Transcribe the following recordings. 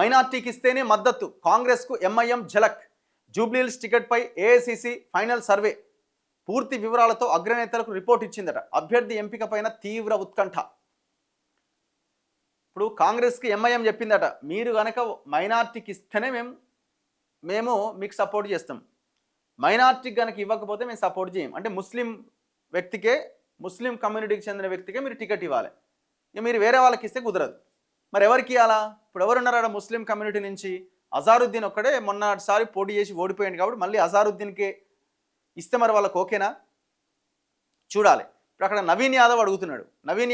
మైనార్టీకి ఇస్తేనే మద్దతు, కాంగ్రెస్కు ఎంఐఎం ఝలక్. జూబ్లీహిల్స్ టికెట్పై ఏఐసిసి ఫైనల్ సర్వే. పూర్తి వివరాలతో అగ్రనేతలకు రిపోర్ట్ ఇచ్చిందట. అభ్యర్థి ఎంపిక పైన తీవ్ర ఉత్కంఠ. ఇప్పుడు కాంగ్రెస్కి ఎంఐఎం చెప్పిందట, మీరు కనుక మైనార్టీకి ఇస్తేనే మేము మీకు సపోర్ట్ చేస్తాం, మైనార్టీకి కనుక ఇవ్వకపోతే మేము సపోర్ట్ చేయం. అంటే ముస్లిం కమ్యూనిటీకి చెందిన వ్యక్తికే మీరు టికెట్ ఇవ్వాలి, ఇక మీరు వేరే వాళ్ళకి ఇస్తే కుదరదు. మరి ఎవరికి ఇవ్వాలా? ఇప్పుడు ఎవరున్నారా ముస్లిం కమ్యూనిటీ నుంచి? అజారుద్దీన్ ఒక్కడే మొన్నటిసారి పోటీ చేసి ఓడిపోయాడు కాబట్టి మళ్ళీ అజారుద్దీన్కే ఇస్తే మరి వాళ్ళకి ఓకేనా? చూడాలి. ఇప్పుడు అక్కడ నవీన్ యాదవ్ అడుగుతున్నాడు. నవీన్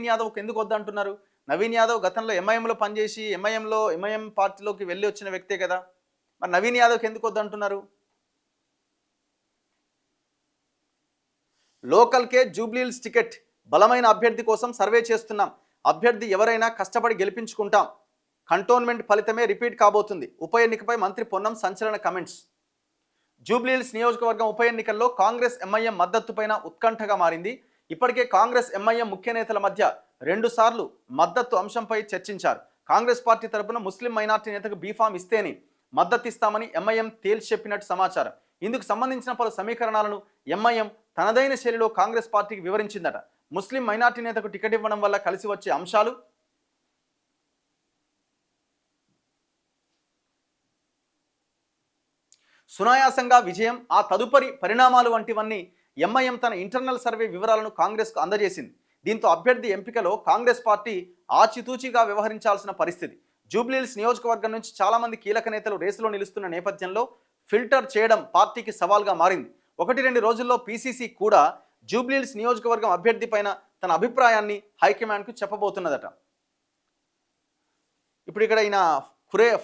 యాదవ్కి ఎందుకు వద్దంటున్నారు? నవీన్ యాదవ్ గతంలో ఎంఐఎంలో పనిచేసి ఎంఐఎం పార్టీలోకి వెళ్ళి వచ్చిన వ్యక్తే కదా, మరి నవీన్ యాదవ్కి ఎందుకు వద్దంటున్నారు? లోకల్కే జూబ్లీహిల్స్ టికెట్, బలమైన అభ్యర్థి కోసం సర్వే చేస్తున్నాం, అభ్యర్థి ఎవరైనా కష్టపడి గెలిపించుకుంటాం, కంటోన్మెంట్ ఫలితమే రిపీట్ కాబోతుంది. ఉప ఎన్నికపై మంత్రి పొన్నం సంచలన కమెంట్స్. జూబ్లీహిల్స్ నియోజకవర్గం ఉప ఎన్నికల్లో కాంగ్రెస్ ఎంఐఎం మద్దతు పైన ఉత్కంఠగా మారింది. ఇప్పటికే కాంగ్రెస్ ఎంఐఎం ముఖ్య నేతల మధ్య 2 సార్లు మద్దతు అంశంపై చర్చించారు. కాంగ్రెస్ పార్టీ తరపున ముస్లిం మైనార్టీ నేతకు బీఫామ్ ఇస్తేనే మద్దతు ఇస్తామని ఎంఐఎం తేల్చి చెప్పినట్టు సమాచారం. ఇందుకు సంబంధించిన పలు సమీకరణాలను ఎంఐఎం తనదైన శైలిలో కాంగ్రెస్ పార్టీకి వివరించిందట. ముస్లిం మైనార్టీ నేతకు టికెట్ ఇవ్వడం వల్ల కలిసి వచ్చే అంశాలు, సునాయాసంగా విజయం, ఆ తదుపరి పరిణామాలు వంటివన్నీ ఎంఐఎం తన ఇంటర్నల్ సర్వే వివరాలను కాంగ్రెస్కు అందజేసింది. దీంతో అభ్యర్థి ఎంపికలో కాంగ్రెస్ పార్టీ ఆచితూచిగా వ్యవహరించాల్సిన పరిస్థితి. జూబ్లీహిల్స్ నియోజకవర్గం నుంచి చాలామంది కీలక నేతలు రేసులో నిలుస్తున్న నేపథ్యంలో ఫిల్టర్ చేయడం పార్టీకి సవాల్గా మారింది. 1-2 రోజుల్లో పీసీసీ కూడా జూబ్లీహిల్స్ నియోజకవర్గం అభ్యర్థి పైన తన అభిప్రాయాన్ని హైకమాండ్కు చెప్పబోతున్నదట. ఇప్పుడు ఇక్కడ ఈయన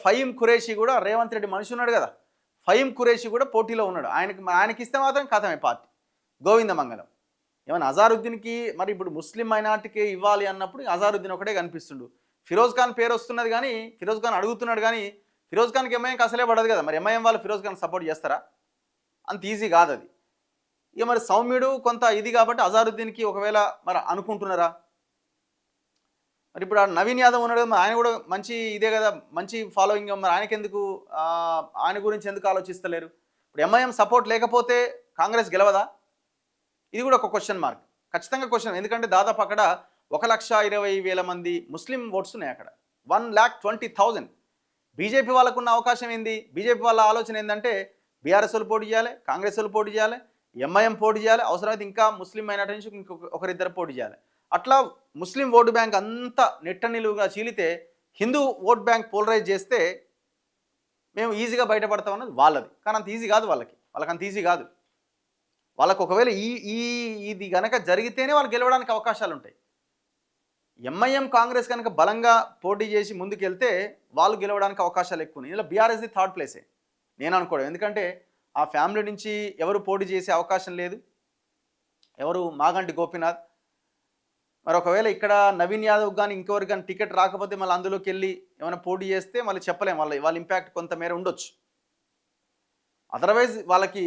ఫహీం ఖురేషీ కూడా, రేవంత్ రెడ్డి మనిషి ఉన్నాడు కదా, ఫహీం ఖురేషీ కూడా పోటీలో ఉన్నాడు. ఆయనకి ఇస్తే మాత్రం కథమే పార్టీ గోవిందమంగళం. ఏమైనా అజారుద్దీన్కి మరి ఇప్పుడు ముస్లిం మైనార్టీకి ఇవ్వాలి అన్నప్పుడు అజారుద్దీన్ ఒకటే కనిపిస్తుండు. ఫిరోజ్ ఖాన్ పేరు వస్తున్నది కానీ, ఫిరోజ్ ఖాన్ అడుగుతున్నాడు కానీ ఫిరోజ్ ఖాన్కి ఎంఐఎంకి అసలే పడదు కదా. మరి ఎంఐఎం వాళ్ళు ఫిరోజ్ ఖాన్ సపోర్ట్ చేస్తారా? అంత ఈజీ కాదు అది. ఇక మరి సౌమ్యుడు కొంత ఇది కాబట్టి అజారుద్దీన్కి ఒకవేళ మరి అనుకుంటున్నారా? మరి ఇప్పుడు నవీన్ యాదవ్ ఉన్నాడు కదా, ఆయన కూడా మంచి ఇదే కదా, మంచి ఫాలోయింగ్, మరి ఆయన గురించి ఎందుకు ఆలోచిస్తలేరు? ఇప్పుడు ఎంఐఎం సపోర్ట్ లేకపోతే కాంగ్రెస్ గెలవదా? ఇది కూడా ఒక క్వశ్చన్ మార్క్, ఖచ్చితంగా క్వశ్చన్. ఎందుకంటే దాదాపు అక్కడ 1,20,000 మంది ముస్లిం ఓట్స్ ఉన్నాయి అక్కడ, 1,20,000. బీజేపీ వాళ్ళకున్న అవకాశం ఏంది? బీజేపీ వాళ్ళ ఆలోచన ఏంటంటే బీఆర్ఎస్ వాళ్ళు పోటీ చేయాలి, కాంగ్రెస్ వాళ్ళు పోటీ చేయాలి, ఎంఐఎం పోటీ చేయాలి, అవసరమైతే ఇంకా ముస్లిం మైనార్టీ నుంచి ఒకరిద్దరు పోటీ చేయాలి. అట్లా ముస్లిం ఓటు బ్యాంక్ అంతా నెట్ట నిలువుగా చీలితే హిందూ ఓట్ బ్యాంక్ పోలరైజ్ చేస్తే మేము ఈజీగా బయటపడతామన్నది వాళ్ళది. కానీ అంత ఈజీ కాదు, వాళ్ళకి అంత ఈజీ కాదు. వాళ్ళకు ఒకవేళ ఇది కనుక జరిగితేనే వాళ్ళు గెలవడానికి అవకాశాలు ఉంటాయి. ఎంఐఎం కాంగ్రెస్ కనుక బలంగా పోటీ చేసి ముందుకెళ్తే వాళ్ళు గెలవడానికి అవకాశాలు ఎక్కువ ఉన్నాయి. ఇలా బీఆర్ఎస్ది 3rd ప్లేసే నేను అనుకోవడం. ఎందుకంటే ఆ ఫ్యామిలీ నుంచి ఎవరు పోటీ చేసే అవకాశం లేదు, ఎవరు మాగంటి గోపీనాథ్. మరి ఒకవేళ ఇక్కడ నవీన్ యాదవ్ కానీ ఇంకెవరు కానీ టికెట్ రాకపోతే మళ్ళీ అందులోకి వెళ్ళి ఏమైనా పోటీ చేస్తే మళ్ళీ చెప్పలేం, వాళ్ళ ఇంపాక్ట్ కొంతమేర ఉండొచ్చు. అదర్వైజ్ వాళ్ళకి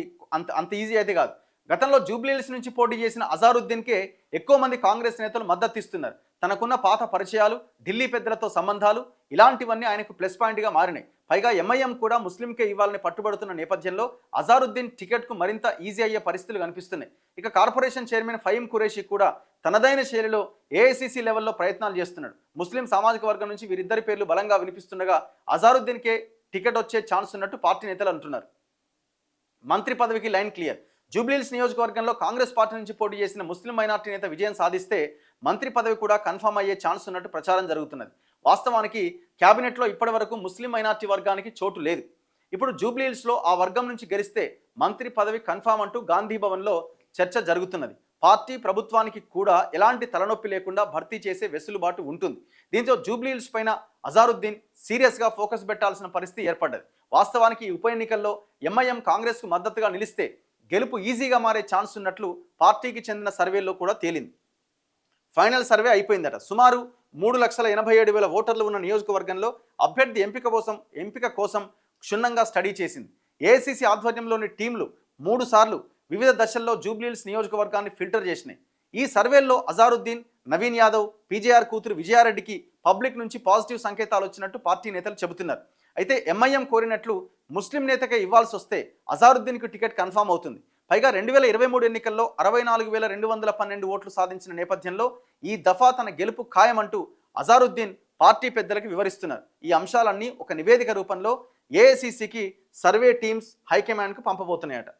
అంత ఈజీ అయితే కాదు. గతంలో జూబ్లీహిల్స్ నుంచి పోటీ చేసిన అజారుద్దీన్కే ఎక్కువ మంది కాంగ్రెస్ నేతలు మద్దతు ఇస్తున్నారు. తనకున్న పాత పరిచయాలు, ఢిల్లీ పెద్దలతో సంబంధాలు, ఇలాంటివన్నీ ఆయనకు ప్లస్ పాయింట్గా మారినాయి. పైగా ఎంఐఎం కూడా ముస్లింకే ఇవ్వాలని పట్టుబడుతున్న నేపథ్యంలో అజారుద్దీన్ టికెట్కు మరింత ఈజీ అయ్యే పరిస్థితులు కనిపిస్తున్నాయి. ఇక కార్పొరేషన్ చైర్మన్ ఫహీం ఖురేషీ కూడా తనదైన శైలిలో ఏఐసిసి లెవెల్లో ప్రయత్నాలు చేస్తున్నాడు. ముస్లిం సామాజిక వర్గం నుంచి వీరిద్దరి పేర్లు బలంగా వినిపిస్తుండగా అజారుద్దీన్కే టికెట్ వచ్చే ఛాన్స్ ఉన్నట్టు పార్టీ నేతలు అంటున్నారు. మంత్రి పదవికి లైన్ క్లియర్. జూబ్లీహిల్స్ నియోజకవర్గంలో కాంగ్రెస్ పార్టీ నుంచి పోటీ చేసిన ముస్లిం మైనార్టీ నేత విజయం సాధిస్తే మంత్రి పదవి కూడా కన్ఫర్మ్ అయ్యే ఛాన్స్ ఉన్నట్టు ప్రచారం జరుగుతున్నది. వాస్తవానికి క్యాబినెట్లో ఇప్పటివరకు ముస్లిం మైనార్టీ వర్గానికి చోటు లేదు. ఇప్పుడు జూబ్లీహిల్స్లో ఆ వర్గం నుంచి గెలిస్తే మంత్రి పదవి కన్ఫర్మ్ అంటూ గాంధీ భవన్లో చర్చ జరుగుతున్నది. పార్టీ ప్రభుత్వానికి కూడా ఎలాంటి తలనొప్పి లేకుండా భర్తీ చేసే వెసులుబాటు ఉంటుంది. దీంతో జూబ్లీహిల్స్ పైన అజారుద్దీన్ సీరియస్గా ఫోకస్ పెట్టాల్సిన పరిస్థితి ఏర్పడ్డది. వాస్తవానికి ఈ ఉప ఎన్నికల్లో ఎంఐఎం కాంగ్రెస్కు మద్దతుగా నిలిస్తే గెలుపు ఈజీగా మారే ఛాన్స్ ఉన్నట్లు పార్టీకి చెందిన సర్వేల్లో కూడా తేలింది. ఫైనల్ సర్వే అయిపోయిందట. సుమారు 3,87,000 ఓటర్లు ఉన్న నియోజకవర్గంలో అభ్యర్థి ఎంపిక కోసం క్షుణ్ణంగా స్టడీ చేసింది. ఏఐసిసి ఆధ్వర్యంలోని టీంలు 3 సార్లు వివిధ దశల్లో జూబ్లీహిల్స్ నియోజకవర్గాన్ని ఫిల్టర్ చేసినాయి. ఈ సర్వేల్లో అజారుద్దీన్, నవీన్ యాదవ్, పీజేఆర్ కూతురు విజయారెడ్డికి పబ్లిక్ నుంచి పాజిటివ్ సంకేతాలు వచ్చినట్టు పార్టీ నేతలు చెబుతున్నారు. అయితే ఎంఐఎం కోరినట్లు ముస్లిం నేతకే ఇవ్వాల్సి వస్తే అజారుద్దీన్కు టికెట్ కన్ఫామ్ అవుతుంది. పైగా 2023 ఎన్నికల్లో 64,212 ఓట్లు సాధించిన నేపథ్యంలో ఈ దఫా తన గెలుపు ఖాయమంటూ అజారుద్దీన్ పార్టీ పెద్దలకు వివరిస్తున్నారు. ఈ అంశాలన్నీ ఒక నివేదిక రూపంలో ఏఐసిసికి సర్వే టీమ్స్ హైకమాండ్కు పంపబోతున్నాయట.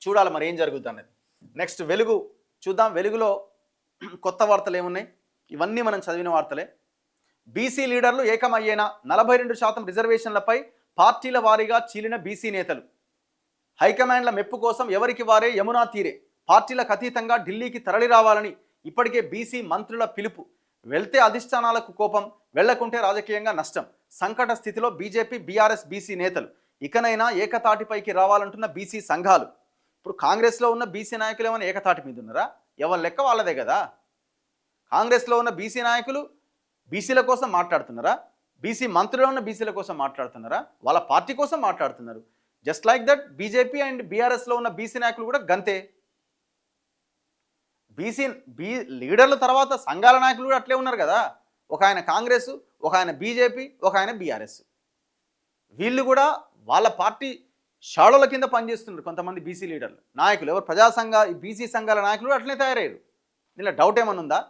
చూడాలి మరి ఏం జరుగుతుంది అన్నది. నెక్స్ట్ వెలుగు చూద్దాం. వెలుగులో కొత్త వార్తలు ఏమున్నాయి? ఇవన్నీ మనం చదివిన వార్తలే. బీసీ లీడర్లు ఏకమయ్యేనా, 42% రిజర్వేషన్లపై పార్టీల వారీగా చీలిన బీసీ నేతలు. హైకమాండ్ల మెప్పు కోసం ఎవరికి వారే యమునా తీరే, పార్టీలకు అతీతంగా ఢిల్లీకి తరలి రావాలని ఇప్పటికే బీసీ మంత్రుల పిలుపు. వెళ్తే అధిష్టానాలకు కోపం, వెళ్లకుంటే రాజకీయంగా నష్టం. సంకట స్థితిలో బీజేపీ బీఆర్ఎస్ బీసీ నేతలు. ఇకనైనా ఏకతాటిపైకి రావాలంటున్న బీసీ సంఘాలు. ఇప్పుడు కాంగ్రెస్లో ఉన్న బీసీ నాయకులు ఏమైనా ఏకతాటి మీద ఉన్నారా? ఎవరి లెక్క వాళ్ళదే కదా. కాంగ్రెస్లో ఉన్న బీసీ నాయకులు బీసీల కోసం మాట్లాడుతున్నారా? బీసీ మంత్రులు ఉన్న బీసీల కోసం మాట్లాడుతున్నారా? వాళ్ళ పార్టీ కోసం మాట్లాడుతున్నారు. Just like that BJP and బీఆర్ఎస్లో ఉన్న బీసీ నాయకులు కూడా గంతే. లీడర్ల తర్వాత సంఘాల నాయకులు కూడా అట్లే ఉన్నారు కదా. ఒక ఆయన కాంగ్రెస్, ఒక ఆయన బీజేపీ, ఒక ఆయన బీఆర్ఎస్. వీళ్ళు కూడా వాళ్ళ పార్టీ షాడోల కింద పనిచేస్తున్నారు. కొంతమంది బీసీ లీడర్లు నాయకులు ఎవరు ప్రజా సంఘ ఈ బీసీ సంఘాల నాయకులు అట్లనే తయారయ్యారు. దీనిలో డౌట్ ఏమన్నా ఉందా?